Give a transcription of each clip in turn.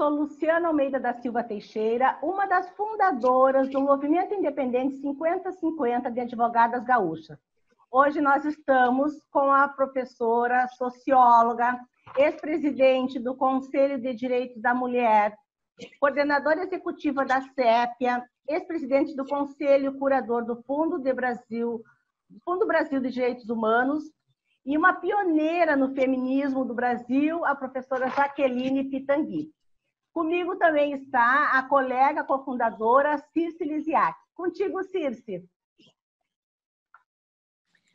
sou Luciana Almeida da Silva Teixeira, uma das fundadoras do Movimento Independente 50-50 de Advogadas Gaúchas. Hoje nós estamos com a professora, socióloga, ex-presidente do Conselho de Direitos da Mulher, coordenadora executiva da CEPIA, ex-presidente do Conselho Curador do Fundo Brasil de Direitos Humanos, e uma pioneira no feminismo do Brasil, a professora Jaqueline Pitangui. Comigo também está a colega cofundadora Circe Lisiak. Contigo, Circe.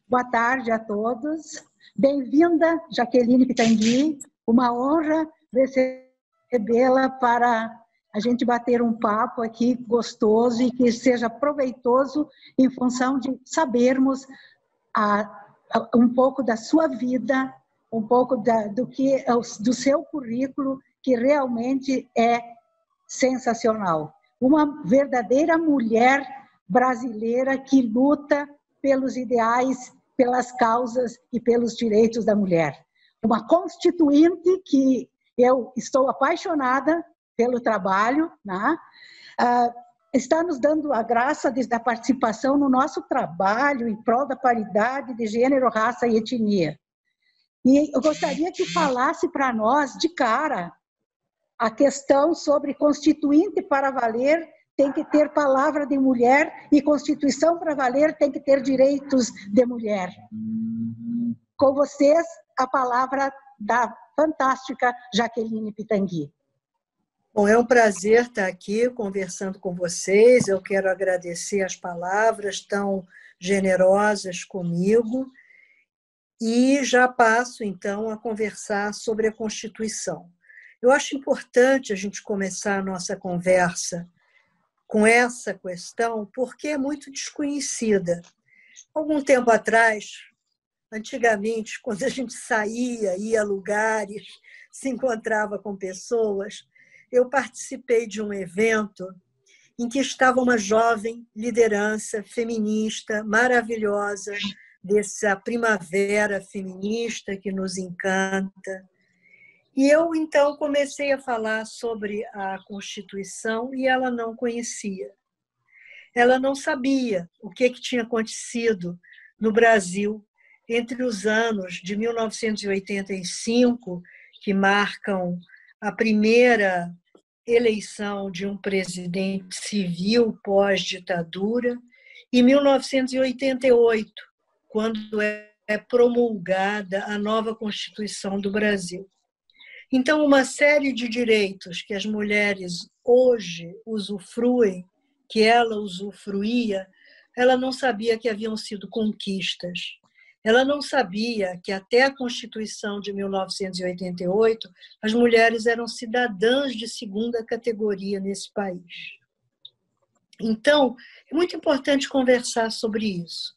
Boa tarde a todos. Bem-vinda, Jaqueline Pitangui. Uma honra recebê-la para a gente bater um papo aqui gostoso e que seja proveitoso em função de sabermos um pouco da sua vida, um pouco do seu currículo, que realmente é sensacional. Uma verdadeira mulher brasileira que luta pelos ideais, pelas causas e pelos direitos da mulher. Uma constituinte que eu estou apaixonada pelo trabalho, né? Está nos dando a graça da participação no nosso trabalho em prol da paridade de gênero, raça e etnia. E eu gostaria que falasse para nós, de cara, a questão sobre constituinte para valer tem que ter palavra de mulher e Constituição para valer tem que ter direitos de mulher. Com vocês, a palavra da fantástica Jaqueline Pitangui. Bom, é um prazer estar aqui conversando com vocês. Eu quero agradecer as palavras tão generosas comigo e já passo, então, a conversar sobre a Constituição. Eu acho importante a gente começar a nossa conversa com essa questão porque é muito desconhecida. Algum tempo atrás, antigamente, quando a gente saía, ia a lugares, se encontrava com pessoas, eu participei de um evento em que estava uma jovem liderança feminista maravilhosa, dessa primavera feminista que nos encanta. E eu, então, comecei a falar sobre a Constituição e ela não conhecia. Ela não sabia o que tinha acontecido no Brasil entre os anos de 1985, que marcam a primeira eleição de um presidente civil pós-ditadura, e 1988, quando é promulgada a nova Constituição do Brasil. Então, uma série de direitos que as mulheres hoje usufruem, que ela usufruía, ela não sabia que haviam sido conquistas. Ela não sabia que até a Constituição de 1988 as mulheres eram cidadãs de segunda categoria nesse país. Então, é muito importante conversar sobre isso.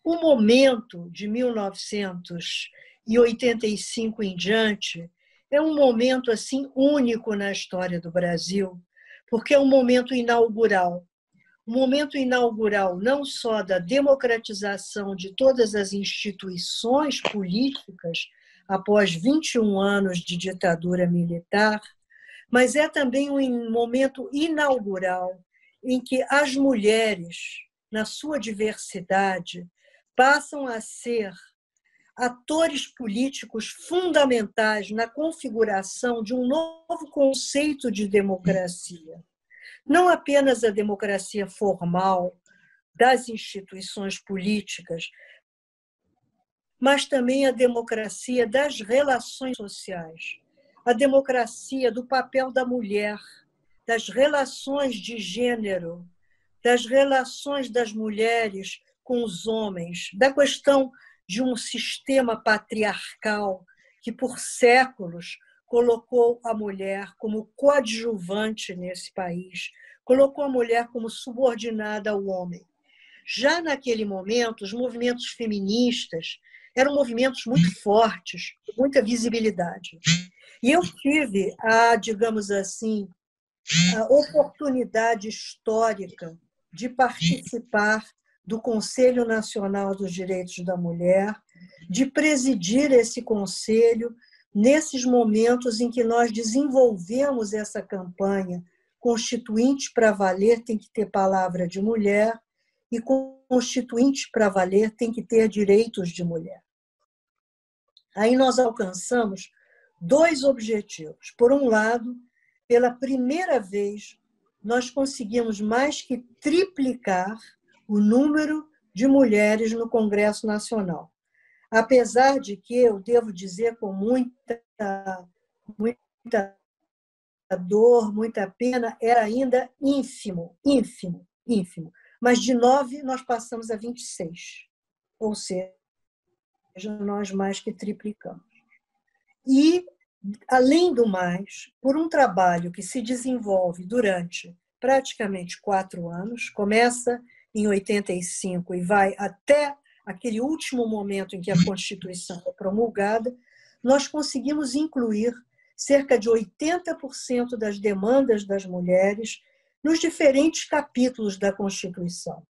O momento de 1985 em diante é um momento assim único na história do Brasil, porque é um momento inaugural. Um momento inaugural não só da democratização de todas as instituições políticas após 21 anos de ditadura militar, mas é também um momento inaugural em que as mulheres, na sua diversidade, passam a ser atores políticos fundamentais na configuração de um novo conceito de democracia. Não apenas a democracia formal das instituições políticas, mas também a democracia das relações sociais, a democracia do papel da mulher, das relações de gênero, das relações das mulheres com os homens, da questão de um sistema patriarcal que, por séculos, colocou a mulher como coadjuvante nesse país, colocou a mulher como subordinada ao homem. Já naquele momento, os movimentos feministas eram movimentos muito fortes, com muita visibilidade. E eu tive digamos assim, a oportunidade histórica de participar do Conselho Nacional dos Direitos da Mulher, de presidir esse conselho nesses momentos em que nós desenvolvemos essa campanha Constituinte para Valer tem que ter palavra de mulher e Constituinte para Valer tem que ter direitos de mulher. Aí nós alcançamos 2 objetivos. Por um lado, pela primeira vez, nós conseguimos mais que triplicar o número de mulheres no Congresso Nacional. Apesar de que, eu devo dizer com muita dor, muita pena, era ainda ínfimo. Mas de 9 nós passamos a 26. Ou seja, nós mais que triplicamos. E, além do mais, por um trabalho que se desenvolve durante praticamente 4 anos, começa em 85 e vai até aquele último momento em que a Constituição é promulgada, nós conseguimos incluir cerca de 80% das demandas das mulheres nos diferentes capítulos da Constituição.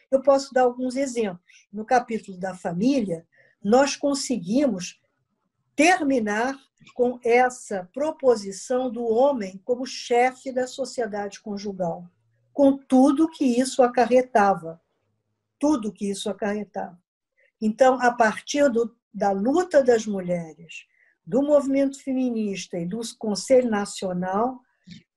Eu posso dar alguns exemplos. No capítulo da família, nós conseguimos terminar com essa proposição do homem como chefe da sociedade conjugal, com tudo que isso acarretava. Tudo que isso acarretava. Então, a partir da luta das mulheres, do movimento feminista e do Conselho Nacional,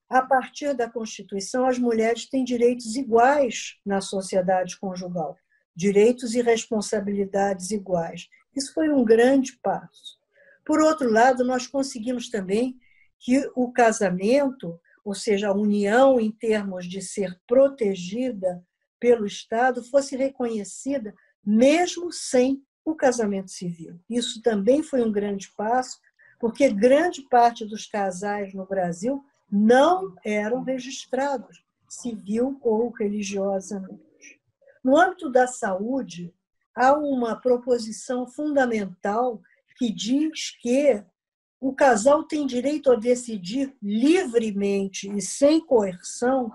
a partir da Constituição, as mulheres têm direitos iguais na sociedade conjugal, direitos e responsabilidades iguais. Isso foi um grande passo. Por outro lado, nós conseguimos também que o casamento, ou seja, a união em termos de ser protegida pelo Estado, fosse reconhecida mesmo sem o casamento civil. Isso também foi um grande passo, porque grande parte dos casais no Brasil não eram registrados, civil ou religiosamente. No âmbito da saúde, há uma proposição fundamental que diz que o casal tem direito a decidir livremente e sem coerção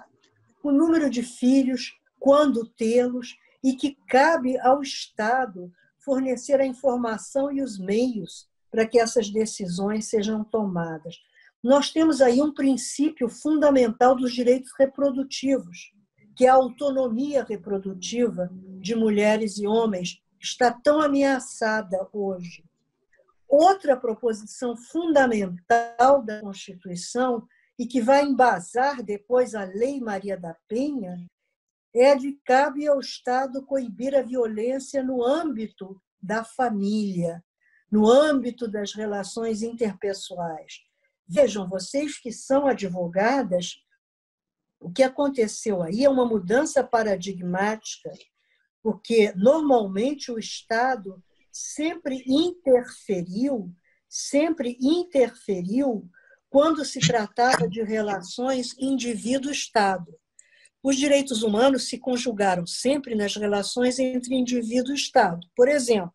o número de filhos, quando tê-los, e que cabe ao Estado fornecer a informação e os meios para que essas decisões sejam tomadas. Nós temos aí um princípio fundamental dos direitos reprodutivos, que é a autonomia reprodutiva de mulheres e homens está tão ameaçada hoje. Outra proposição fundamental da Constituição, e que vai embasar depois a Lei Maria da Penha, é de que cabe ao Estado coibir a violência no âmbito da família, no âmbito das relações interpessoais. Vejam, vocês que são advogadas, o que aconteceu aí é uma mudança paradigmática, porque normalmente o Estado sempre interferiu quando se tratava de relações indivíduo-Estado. Os direitos humanos se conjugaram sempre nas relações entre indivíduo e Estado. Por exemplo,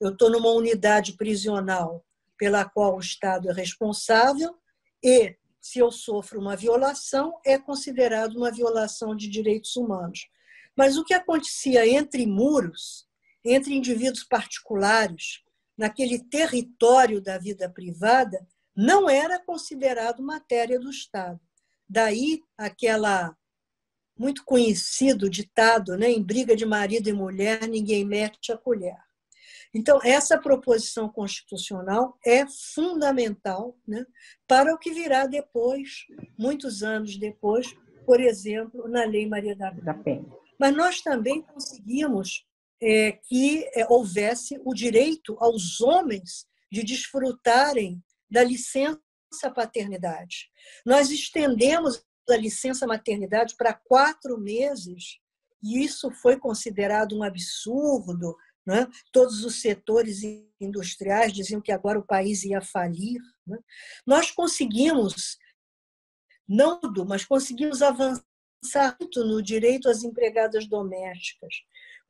eu estou numa unidade prisional pela qual o Estado é responsável e, se eu sofro uma violação, é considerado uma violação de direitos humanos. Mas o que acontecia entre muros, entre indivíduos particulares, naquele território da vida privada, não era considerado matéria do Estado. Daí aquela muito conhecido ditado, né, em briga de marido e mulher, ninguém mete a colher. Então, essa proposição constitucional é fundamental, né, para o que virá depois, muitos anos depois, por exemplo, na Lei Maria da Penha. Mas nós também conseguimos que houvesse o direito aos homens de desfrutarem da licença paternidade. Nós estendemos a licença maternidade para 4 meses, e isso foi considerado um absurdo, né? Todos os setores industriais diziam que agora o país ia falir, né? Nós conseguimos, não tudo, mas conseguimos avançar muito no direito às empregadas domésticas.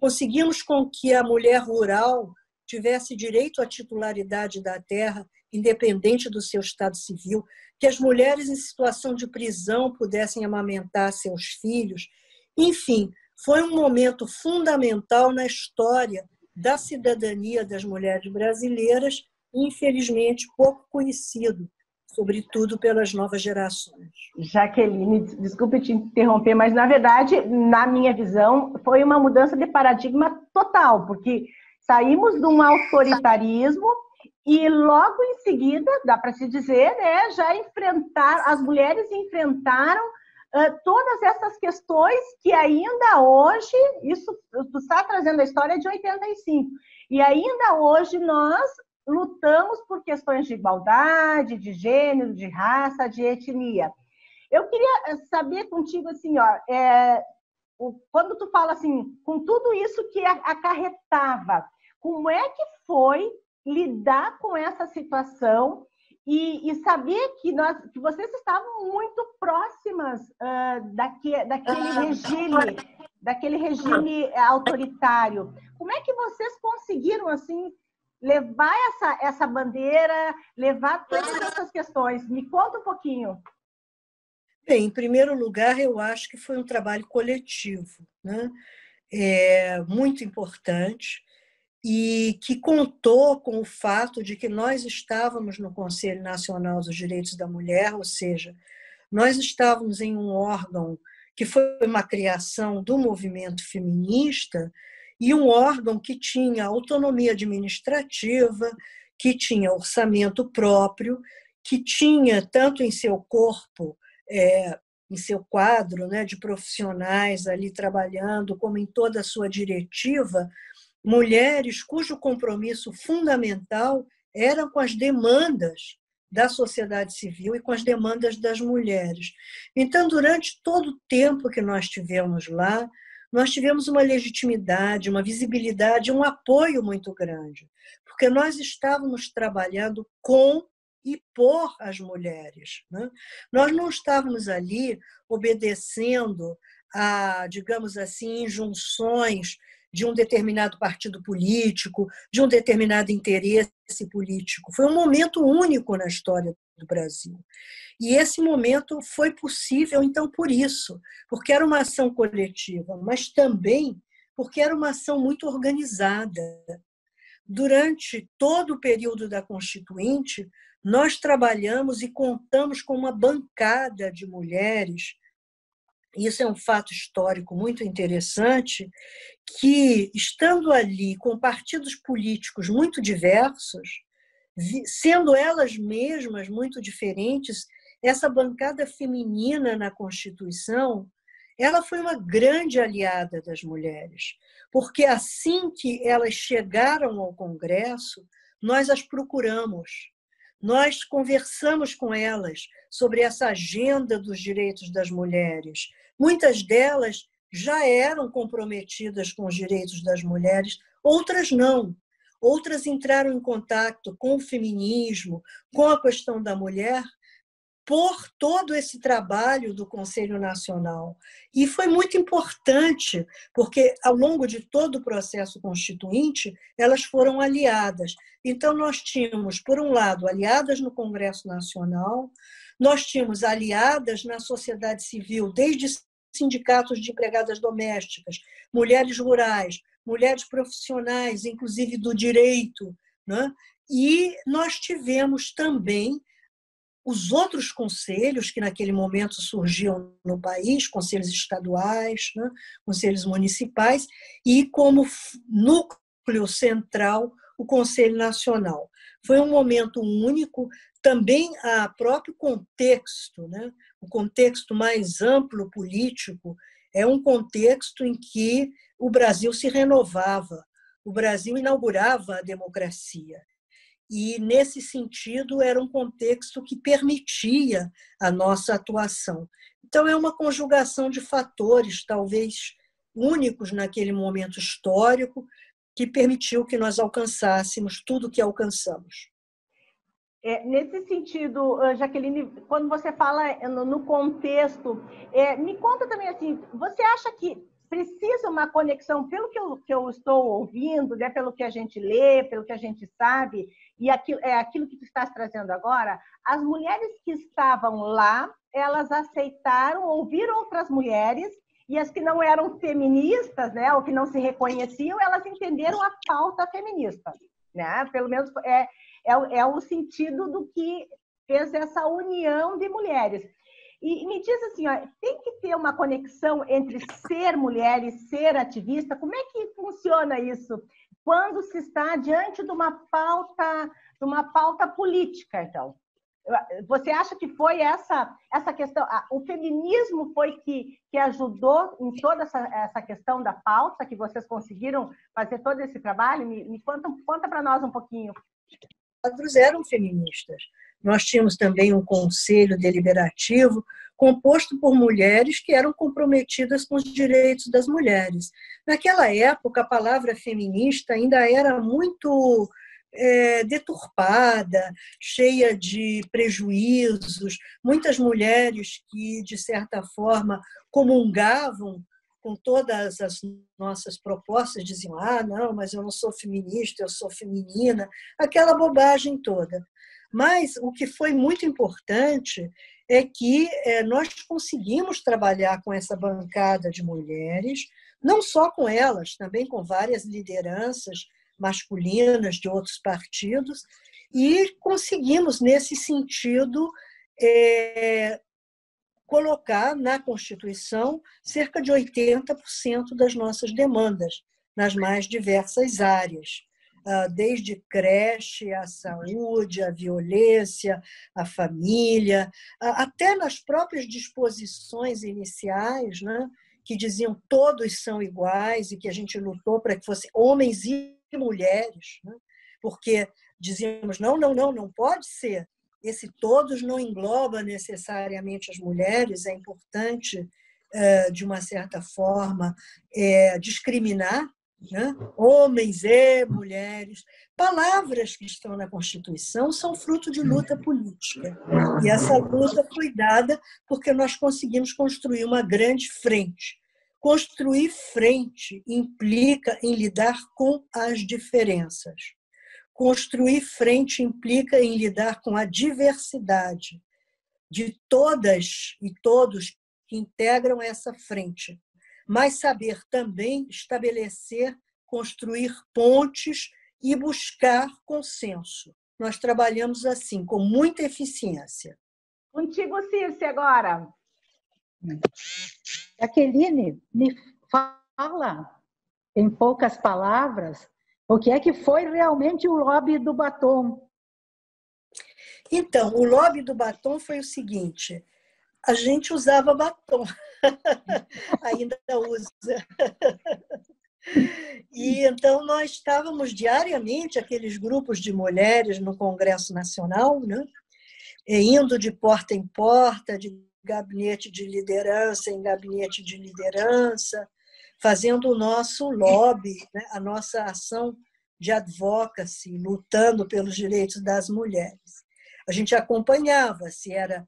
Conseguimos com que a mulher rural tivesse direito à titularidade da terra, independente do seu estado civil, que as mulheres em situação de prisão pudessem amamentar seus filhos. Enfim, foi um momento fundamental na história da cidadania das mulheres brasileiras, infelizmente, pouco conhecido, sobretudo pelas novas gerações. Jaqueline, desculpe te interromper, mas na verdade, na minha visão, foi uma mudança de paradigma total, porque saímos de um autoritarismo e logo em seguida, dá para se dizer, né, as mulheres enfrentaram todas essas questões que ainda hoje, isso tu está trazendo a história de 85, e ainda hoje nós lutamos por questões de igualdade, de gênero, de raça, de etnia. Eu queria saber contigo, assim, quando tu fala assim, com tudo isso que acarretava, como é que foi lidar com essa situação e saber que vocês estavam muito próximas daquele regime autoritário. Como é que vocês conseguiram, assim, levar essa bandeira, levar todas essas questões? Me conta um pouquinho. Bem, em primeiro lugar, eu acho que foi um trabalho coletivo, né? Muito importante, e que contou com o fato de que nós estávamos no Conselho Nacional dos Direitos da Mulher, ou seja, nós estávamos em um órgão que foi uma criação do movimento feminista e um órgão que tinha autonomia administrativa, que tinha orçamento próprio, que tinha tanto em seu corpo, em seu quadro, né, de profissionais ali trabalhando, como em toda a sua diretiva, mulheres cujo compromisso fundamental era com as demandas da sociedade civil e com as demandas das mulheres. Então, durante todo o tempo que nós tivemos lá, nós tivemos uma legitimidade, uma visibilidade, um apoio muito grande, porque nós estávamos trabalhando com e por as mulheres, né? Nós não estávamos ali obedecendo a, digamos assim, injunções de um determinado partido político, de um determinado interesse político. Foi um momento único na história do Brasil. E esse momento foi possível, então, por isso, porque era uma ação coletiva, mas também porque era uma ação muito organizada. Durante todo o período da Constituinte, nós trabalhamos e contamos com uma bancada de mulheres. Isso é um fato histórico muito interessante, que, estando ali com partidos políticos muito diversos, sendo elas mesmas muito diferentes, essa bancada feminina na Constituição, ela foi uma grande aliada das mulheres, porque assim que elas chegaram ao Congresso, nós as procuramos. Nós conversamos com elas sobre essa agenda dos direitos das mulheres. Muitas delas já eram comprometidas com os direitos das mulheres, outras não. Outras entraram em contato com o feminismo, com a questão da mulher, por todo esse trabalho do Conselho Nacional. E foi muito importante, porque, ao longo de todo o processo constituinte, elas foram aliadas. Então, nós tínhamos, por um lado, aliadas no Congresso Nacional, nós tínhamos aliadas na sociedade civil, desde sindicatos de empregadas domésticas, mulheres rurais, mulheres profissionais, inclusive do direito, né? E nós tivemos também os outros conselhos que naquele momento surgiam no país, conselhos estaduais, né, conselhos municipais, e como núcleo central o Conselho Nacional. Foi um momento único, também o próprio contexto, né, o contexto mais amplo político, é um contexto em que o Brasil se renovava, o Brasil inaugurava a democracia. E, nesse sentido, era um contexto que permitia a nossa atuação. Então, é uma conjugação de fatores, talvez únicos naquele momento histórico, que permitiu que nós alcançássemos tudo o que alcançamos. Nesse sentido, Jaqueline, quando você fala no contexto, me conta também assim, você acha que precisa uma conexão, pelo que eu estou ouvindo, né, pelo que a gente lê, pelo que a gente sabe, e aquilo que tu estás trazendo agora, as mulheres que estavam lá, elas aceitaram ouvir outras mulheres, e as que não eram feministas, né, ou que não se reconheciam, elas entenderam a pauta feminista, né? Pelo menos é o sentido do que fez essa união de mulheres. E me diz assim, ó, tem que ter uma conexão entre ser mulher e ser ativista? Como é que funciona isso quando se está diante de uma pauta política, então? Você acha que foi essa questão, o feminismo foi que ajudou em toda essa questão da pauta, que vocês conseguiram fazer todo esse trabalho? Me conta para nós um pouquinho. Quadros eram feministas. Nós tínhamos também um conselho deliberativo composto por mulheres que eram comprometidas com os direitos das mulheres. Naquela época, a palavra feminista ainda era muito deturpada, cheia de prejuízos. Muitas mulheres que, de certa forma, comungavam com todas as nossas propostas, diziam, não, mas eu não sou feminista, eu sou feminina, aquela bobagem toda. Mas o que foi muito importante é que nós conseguimos trabalhar com essa bancada de mulheres, não só com elas, também com várias lideranças masculinas de outros partidos, e conseguimos, nesse sentido, colocar na Constituição cerca de 80% das nossas demandas, nas mais diversas áreas, desde creche, a saúde, a violência, a família, até nas próprias disposições iniciais, né, que diziam todos são iguais e que a gente lutou para que fossem homens e mulheres, né, porque dizíamos não pode ser. Esse todos não engloba necessariamente as mulheres, é importante, de uma certa forma, discriminar, né? Homens e mulheres. Palavras que estão na Constituição são fruto de luta política. E essa luta foi dada porque nós conseguimos construir uma grande frente. Construir frente implica em lidar com as diferenças. Construir frente implica em lidar com a diversidade de todas e todos que integram essa frente, mas saber também estabelecer, construir pontes e buscar consenso. Nós trabalhamos assim, com muita eficiência. Contigo, Circe, agora. Jaqueline, me fala, em poucas palavras, o que é que foi realmente o lobby do batom? Então, o lobby do batom foi o seguinte, a gente usava batom, ainda usa. E então nós estávamos diariamente, aqueles grupos de mulheres no Congresso Nacional, né, indo de porta em porta, de gabinete de liderança em gabinete de liderança, fazendo o nosso lobby, né, a nossa ação de advocacy, lutando pelos direitos das mulheres. A gente acompanhava, se era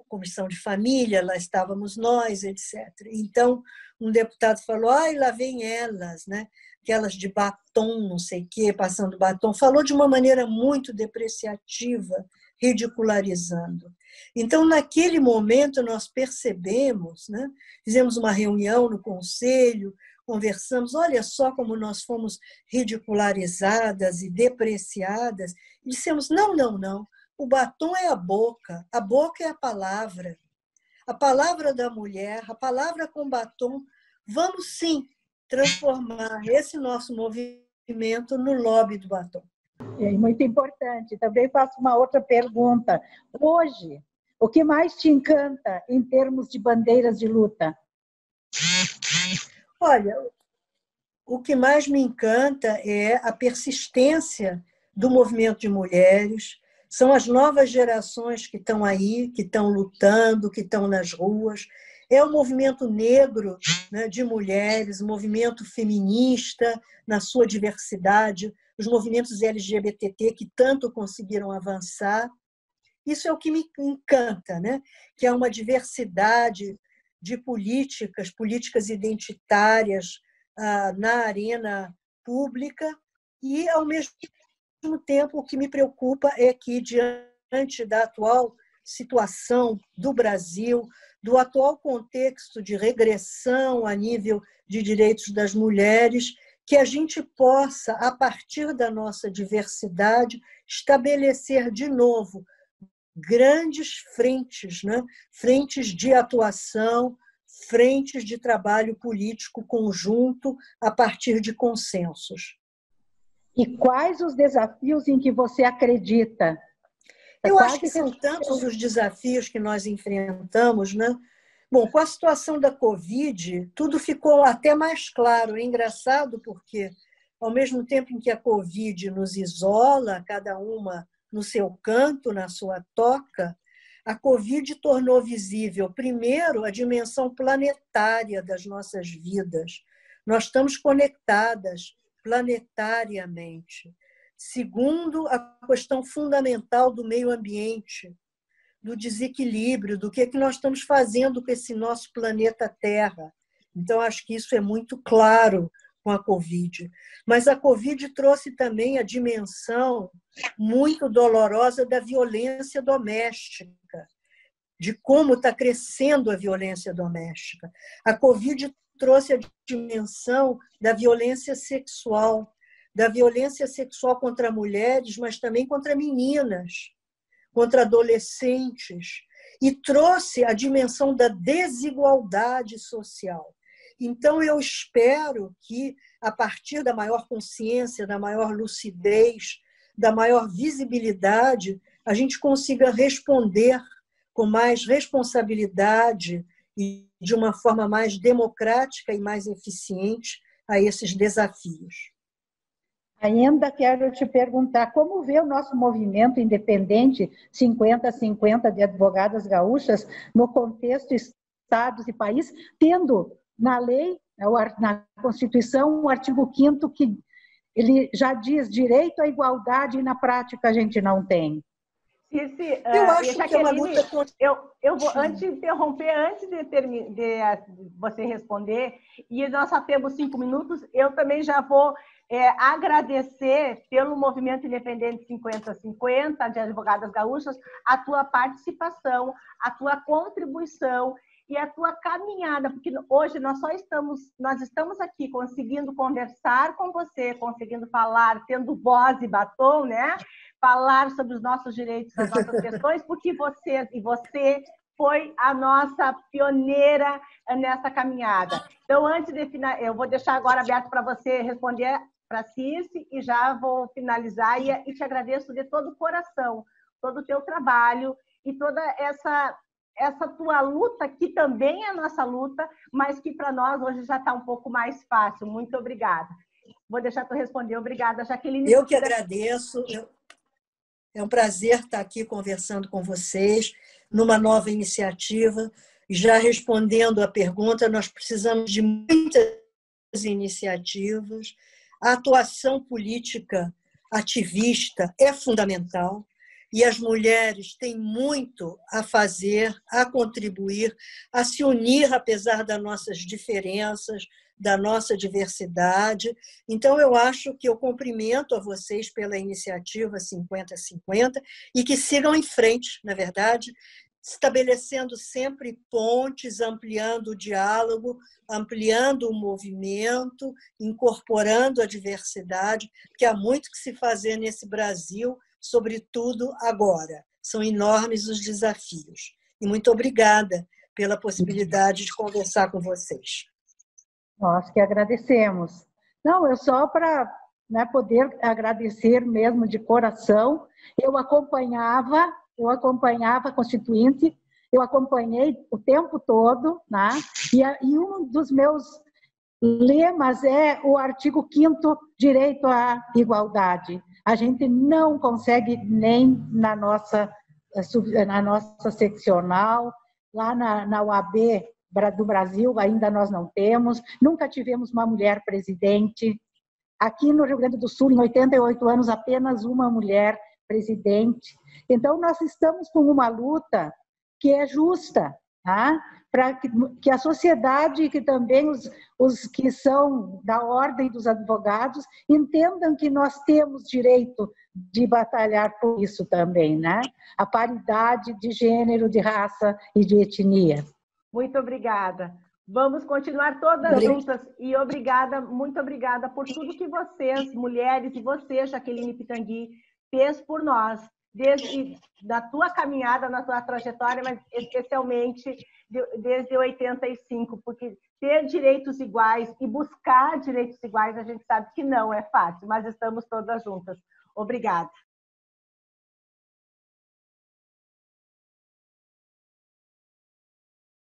comissão de família, lá estávamos nós, etc. Então, um deputado falou, lá vem elas, né? Aquelas de batom, não sei o quê, passando batom. Falou de uma maneira muito depreciativa, ridicularizando. Então, naquele momento, nós percebemos, né? Fizemos uma reunião no conselho, conversamos, olha só como nós fomos ridicularizadas e depreciadas, e dissemos, não, o batom é a boca é a palavra da mulher, a palavra com batom, vamos sim transformar esse nosso movimento no lobby do batom. É muito importante. Também faço uma outra pergunta. Hoje, o que mais te encanta em termos de bandeiras de luta? Olha, o que mais me encanta é a persistência do movimento de mulheres, são as novas gerações que estão aí, que estão lutando, que estão nas ruas, é o movimento negro, né, de mulheres, o movimento feminista na sua diversidade, os movimentos LGBT que tanto conseguiram avançar. Isso é o que me encanta, né? Que é uma diversidade de políticas identitárias na arena pública e, ao mesmo tempo, o que me preocupa é que, diante da atual situação do Brasil, do atual contexto de regressão a nível de direitos das mulheres, que a gente possa, a partir da nossa diversidade, estabelecer de novo grandes frentes, né? Frentes de atuação, frentes de trabalho político conjunto a partir de consensos. E quais os desafios em que você acredita? Eu acho que são tantos os desafios que nós enfrentamos, né? Bom, com a situação da Covid, tudo ficou até mais claro. É engraçado porque, ao mesmo tempo em que a Covid nos isola, cada uma no seu canto, na sua toca, a Covid tornou visível, primeiro, a dimensão planetária das nossas vidas. Nós estamos conectadas planetariamente. Segundo, a questão fundamental do meio ambiente, do desequilíbrio, do que é que nós estamos fazendo com esse nosso planeta Terra. Então, acho que isso é muito claro com a Covid. Mas a Covid trouxe também a dimensão muito dolorosa da violência doméstica, de como está crescendo a violência doméstica. A Covid trouxe a dimensão da violência sexual contra mulheres, mas também contra meninas, contra adolescentes, e trouxe a dimensão da desigualdade social. Então, eu espero que, a partir da maior consciência, da maior lucidez, da maior visibilidade, a gente consiga responder com mais responsabilidade e de uma forma mais democrática e mais eficiente a esses desafios. Ainda quero te perguntar, como vê o nosso movimento independente 50-50 de advogadas gaúchas no contexto estados e país, tendo na lei, na Constituição, o artigo 5º que ele já diz direito à igualdade e na prática a gente não tem. Eu acho que é uma luta... Eu vou interromper antes de você responder, e nós só temos 5 minutos, eu também já vou agradecer pelo Movimento Independente 50-50 de Advogadas Gaúchas a tua participação, a tua contribuição e a tua caminhada, porque hoje nós estamos aqui conseguindo conversar com você, conseguindo falar, tendo voz e batom, né? Falar sobre os nossos direitos, as nossas questões, porque você foi a nossa pioneira nessa caminhada. Então, antes de finalizar, eu vou deixar agora aberto para você responder para a Circe e já vou finalizar e te agradeço de todo o coração, todo o teu trabalho e toda essa tua luta, que também é a nossa luta, mas que para nós hoje já está um pouco mais fácil. Muito obrigada. Vou deixar tu responder. Obrigada, Jaqueline. Eu que agradeço. É um prazer estar aqui conversando com vocês numa nova iniciativa. Já respondendo a pergunta, nós precisamos de muitas iniciativas. A atuação política ativista é fundamental e as mulheres têm muito a fazer, a contribuir, a se unir apesar das nossas diferenças, da nossa diversidade. Então, eu acho que eu cumprimento a vocês pela iniciativa 50-50 e que sigam em frente, na verdade, estabelecendo sempre pontes, ampliando o diálogo, ampliando o movimento, incorporando a diversidade, porque há muito que se fazer nesse Brasil, sobretudo agora. São enormes os desafios. E muito obrigada pela possibilidade de conversar com vocês. Nós que agradecemos. Não, eu só para poder agradecer mesmo de coração. Eu acompanhava a Constituinte, eu acompanhei o tempo todo, né? E um dos meus lemas é o artigo 5º, direito à igualdade. A gente não consegue nem na nossa seccional, lá na UAB do Brasil ainda nós não temos, nunca tivemos uma mulher presidente. Aqui no Rio Grande do Sul, em 88 anos, apenas uma mulher presidente. Então, nós estamos com uma luta que é justa, tá? Para que a sociedade e que também os que são da ordem dos advogados entendam que nós temos direito de batalhar por isso também, né? A paridade de gênero, de raça e de etnia. Muito obrigada. Vamos continuar todas Obrigada. juntas. E obrigada, muito obrigada por tudo que vocês, mulheres, e você, Jaqueline Pitangui, fez por nós, desde da tua caminhada, na tua trajetória, mas especialmente desde 85, porque ter direitos iguais e buscar direitos iguais, a gente sabe que não é fácil, mas estamos todas juntas. Obrigada.